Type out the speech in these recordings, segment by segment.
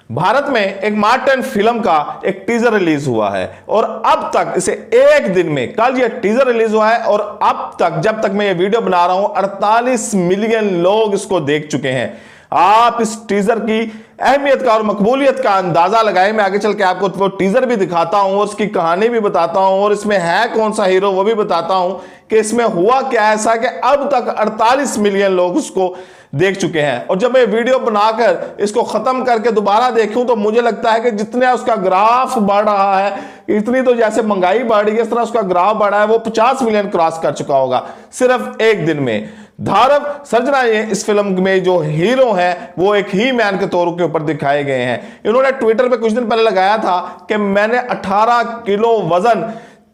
भारत में एक Martin film का एक टीजर रिलीज हुआ है और अब तक इसे एक दिन में, कल ये टीजर रिलीज हुआ है और अब तक, जब तक मैं ये वीडियो बना रहा हूं, 48 मिलियन लोग इसको देख चुके हैं। आप इस टीजर की अहमियत का और मकबूलियत का अंदाजा लगाएं। मैं आगे चल के आपको वो टीजर भी दिखाता हूं और उसकी कहानी भी बताता हूं और इसमें है कौन सा हीरो वो भी बताता हूं कि इसमें हुआ क्या ऐसा कि अब तक 48 मिलियन लोग उसको देख चुके हैं। और जब मैं वीडियो बनाकर इसको खत्म करके दोबारा देखूं तो मुझे लगता है कि जितने उसका ग्राफ बढ़ रहा है, इतनी तो जैसे महंगाई बढ़ रही है इस तरह उसका ग्राफ बढ़ा है, वो 50 मिलियन क्रॉस कर चुका होगा सिर्फ एक दिन में। धारव सर्जना ये इस फिल्म में जो हीरो हैं वो एक ही मैन के तौर के ऊपर दिखाए गए हैं। इन्होंने ट्विटर पे कुछ दिन पहले लगाया था कि मैंने 18 किलो वजन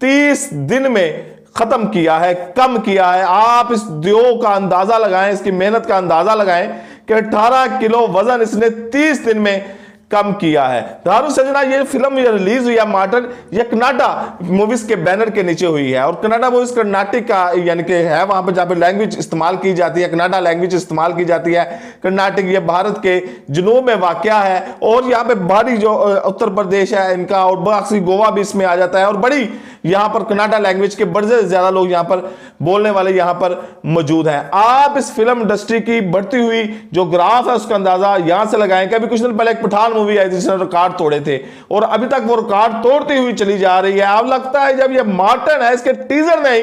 30 दिन में खत्म किया है, कम किया है। आप इस दियो का अंदाजा लगाएं, इसकी मेहनत का अंदाजा लगाएं कि 18 किलो वजन इसने 30 दिन में कम किया है। धारू सजना ये फिल्म ये रिलीज हुई है मार्टिन, ये कनाडा मूवीज के बैनर के नीचे हुई है और कनाडा मूवीज कर्नाटक का यानी कि है वहां पर जहां पे लैंग्वेज इस्तेमाल की जाती है, कनाडा लैंग्वेज इस्तेमाल की जाती है। कर्नाटक ये भारत के जनूब में वाकया है और यहाँ पे बाहरी जो उत्तर प्रदेश है इनका और बाकी गोवा भी इसमें आ जाता है और बड़ी यहाँ पर कनाडा लैंग्वेज के बड़े से ज्यादा लोग यहाँ पर बोलने वाले यहाँ पर मौजूद हैं। आप इस फिल्म इंडस्ट्री की बढ़ती हुई जो ग्राफ है उसका अंदाजा यहां से लगाएं कि अभी कुछ दिन पहले एक पठान मूवी आई जिसने रिकॉर्ड तोड़े थे और अभी तक वो रिकॉर्ड तोड़ती हुई चली जा रही है। अब लगता है जब ये मार्टिन है इसके टीजर ने ही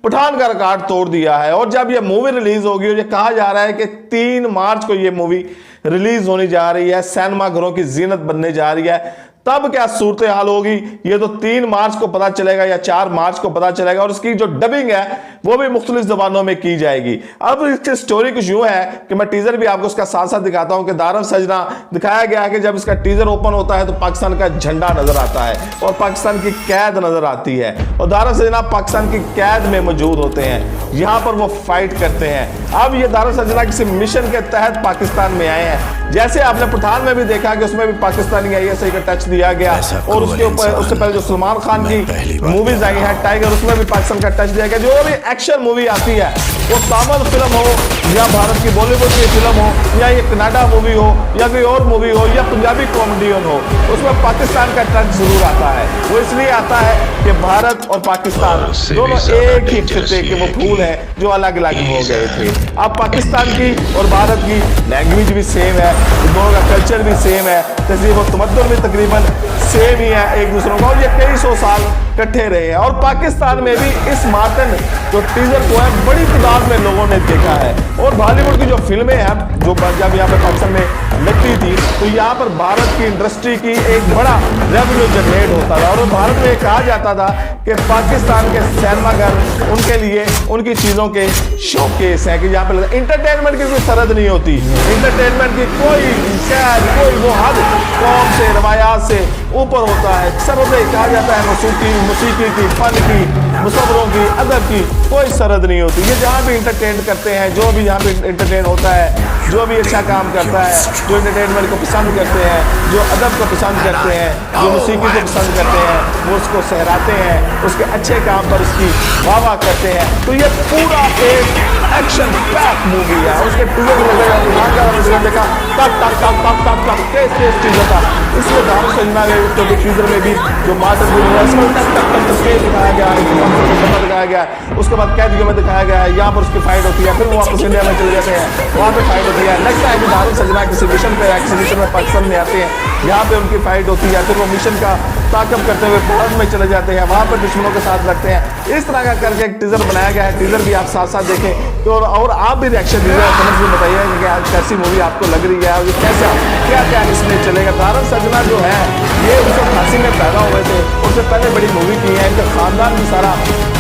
पठान का रिकॉर्ड तोड़ दिया है और जब ये मूवी रिलीज होगी और ये कहा जा रहा है कि 3 मार्च को ये मूवी रिलीज होने जा रही है, सिनेमा घरों की जीनत बनने जा रही है, तब क्या सूरत हाल होगी ये तो 3 मार्च को पता चलेगा या 4 मार्च को पता चलेगा और उसकी जो डबिंग है वो भी मुख्तलिफ जबानों में की जाएगी। अब इसकी स्टोरी कुछ यूं है कि मैं टीजर भी आपको उसका साथ साथ दिखाता हूं कि धारव सर्जना दिखाया गया है कि जब इसका टीजर ओपन होता है तो पाकिस्तान का झंडा नजर आता है और पाकिस्तान की कैद नजर आती है और धारव सर्जना पाकिस्तान की कैद में मौजूद होते हैं, यहां पर वो फाइट करते हैं। अब ये धारव सर्जना किसी मिशन के तहत पाकिस्तान में आए हैं, जैसे आपने पठान में भी देखा कि उसमें भी पाकिस्तानी ISI का टच दिया गया और उसके ऊपर उससे पहले जो सलमान खान की मूवीज आई है टाइगर, उसमें भी पाकिस्तान का टच दिया गया। जो भी एक्शन मूवी आती है वो तामिल फिल्म हो या भारत की बॉलीवुड की फिल्म हो या ये कनाडा मूवी हो या कोई और मूवी हो या पंजाबी कॉमेडियन हो, उसमें पाकिस्तान का टच जरूर आता है। वो इसलिए आता है कि भारत और पाकिस्तान दोनों एक ही खिते के वो फूल है जो अलग अलग हो गए थे। अब पाकिस्तान की और भारत की लैंग्वेज भी सेम है, दोनों का कल्चर भी सेम है, तहजीब और तमद्दुन भी तकरीबन सेम ही है एक दूसरों का और ये कई सौ साल इकट्ठे रहे हैं। और पाकिस्तान में भी इस मार्टिन जो टीजर को है बड़ी तादाद में लोगों ने देखा है और बॉलीवुड की जो फिल्में हैं जो जब यहाँ पे पाकिस्तान में लगती थी तो यहाँ पर भारत की इंडस्ट्री की एक बड़ा रेवेन्यू जनरेट होता था और भारत में कहा जाता था कि पाकिस्तान के सिनेमाघर उनके लिए उनकी चीजों के शोकेस हैं कि यहाँ पे इंटरटेनमेंट की कोई सरहद नहीं होती, इंटरटेनमेंट की कोई शायद कोई वो हद कौम से रवायात से ऊपर होता है। सरहदें कहा जाता है मौसीकी की, फन की, मुसव्वरों की, अदब की कोई सरहद नहीं होती। ये जहाँ भी इंटरटेन करते हैं, जो भी यहाँ पे इंटरटेन होता है, जो भी अच्छा काम करता है, जो इंटरटेनमेंट को पसंद करते हैं, जो अदब को पसंद करते हैं, जो मौसीकी को पसंद करते हैं, वो उसको सहराते हैं, उसके अच्छे काम पर उसकी वाह करते हैं। तो ये पूरा एक एक्शन पैक मूवी है। उसके टीजर देखा तब तक तब तब तब तब तेज टीजर था, इसलिए धारू सजना टीजर में भी जो मार्टिन दिखाया गया है, दिखाया गया है, उसके बाद कैदियों में दिखाया गया है, यहाँ पर उसकी फाइट होती है, फिर वो वापस इंडिया में चले जाते हैं, वहाँ पे फाइट होती है। लगता है कि धारू सजना किसी मिशन पे एक्सीबिशन में पाकिस्तान में आते हैं, यहाँ पे उनकी फाइट होती है, फिर वो मिशन का ताकब करते हुए भारत में चले जाते हैं, वहाँ पर दुश्मनों के साथ लगते हैं। इस तरह का करके एक टीजर बनाया गया है। टीजर भी आप साथ साथ देखें तो और आप भी रिएक्शन दीजिए, कमेंट्स में बताइए कि आज कैसी मूवी आपको लग रही है और कैसा क्या क्या इसमें चलेगा। धारव सर्जना जो है ये 1988 में पैदा हुए थे, उससे पहले बड़ी मूवी की है। इनका खानदान भी सारा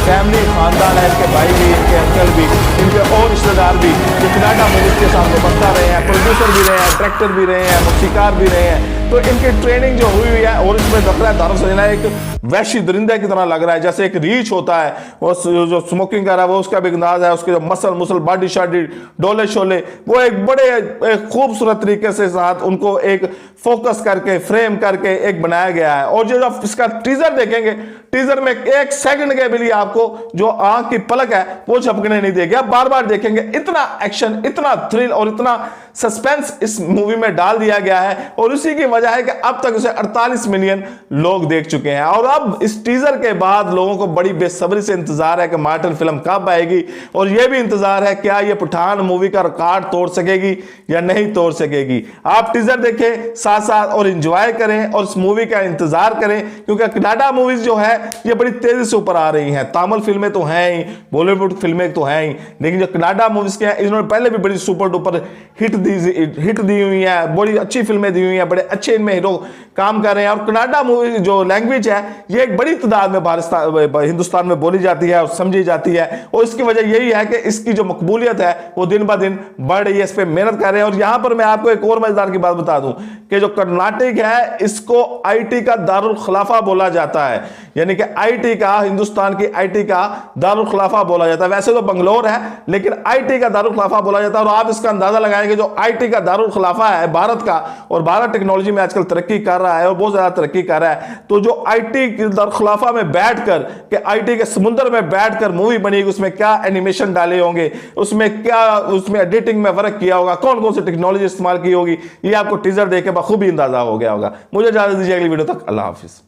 फैमिली खानदान है, इनके भाई भी, इनके अंकल भी, इनके और रिश्तेदार भी जो कनाडा मूवीज के सामने बनता रहे हैं, प्रोड्यूसर भी रहे हैं, डायरेक्टर भी रहे हैं, मूसीकार भी रहे हैं। तो इनकी ट्रेनिंग जो हुई है और इसमें लग रहा है धारव सर्जना एक वैशी दरिंदे की तरह लग रहा है, जैसे एक रीच होता है वो जो स्मोकिंग कर रहा है वो उसका भी अंदाज है, उसके जो मसल बॉडी शाडी डोले शोले वो एक बड़े खूबसूरत तरीके से साथ उनको एक फोकस करके फ्रेम करके एक बनाया गया है। और जो इसका टीजर देखेंगे, टीजर में 1 सेकंड के भी लिए आपको जो आंख की पलक है वो झपकने नहीं देगा, बार बार देखेंगे। इतना एक्शन, इतना थ्रिल और इतना सस्पेंस इस मूवी में डाल दिया गया है और उसी की वजह वजह है कि अब तक उसे 48 मिलियन लोग देख चुके हैं। और अब इस टीजर के बाद लोगों को बड़ी बेसब्री से इंतजार है कि मार्टन फिल्म कब आएगी, और यह भी इंतजार है क्या यह पठान मूवी का रिकॉर्ड तोड़ सकेगी या नहीं तोड़ सकेगी। आप टीजर देखें साथ साथ और एंजॉय करें और इस मूवी का इंतजार करें, क्योंकि कनाडा मूवीज जो है ये बड़ी तेजी से ऊपर आ रही हैं। तमिल फिल्में तो हैं ही, बॉलीवुड फिल्में तो हैं ही, लेकिन जो कनाडा मूवीज के हैं इन्होंने पहले भी बड़ी सुपर डुपर हिट दी हुई है, बड़ी अच्छी फिल्में दी हुई हैं, बड़े अच्छे इनमें हीरो काम कर रहे हैं। और कनाडा मूवी जो लैंग्वेज है ये एक बड़ी तादाद में हिंदुस्तान में बोली जाती है और समझी जाती है, और इसकी वजह यही है कि इसकी जो मकबूलियत है वो दिन ब दिन बढ़ रही है, इस पर मेहनत कर रहे हैं। और यहां पर मैं आपको एक और मजेदार की बात बता दूं कि जो कर्नाटक है इसको आईटी का दारुल खिलाफा बोला जाता है, यानी कि आईटी का, हिंदुस्तान की आईटी का दारुल खिलाफा बोला जाता है। वैसे तो बंगलोर है लेकिन आईटी का दारुल खिलाफा बोला जाता है। और आप इसका अंदाजा लगाएंगे जो आईटी का दारुल खिलाफा है भारत का, और भारत टेक्नोलॉजी में आजकल तरक्की कर रहा है और बहुत ज्यादा तरक्की कर रहा है, तो जो आईटी के दारुल खिलाफा में बैठकर के आईटी के समुद्र में बैठकर मूवी बनेगी, उसमें क्या एनिमेशन डाले होंगे, उसमें क्या उसमें एडिटिंग में वर्क किया होगा, कौन कौन सी टेक्नोलॉजी इस्तेमाल की होगी, ये आपको टीजर देख के बखूबी अंदाजा हो गया होगा। मुझे इजाजत दीजिए अगली वीडियो तक, अल्लाह हाफिज।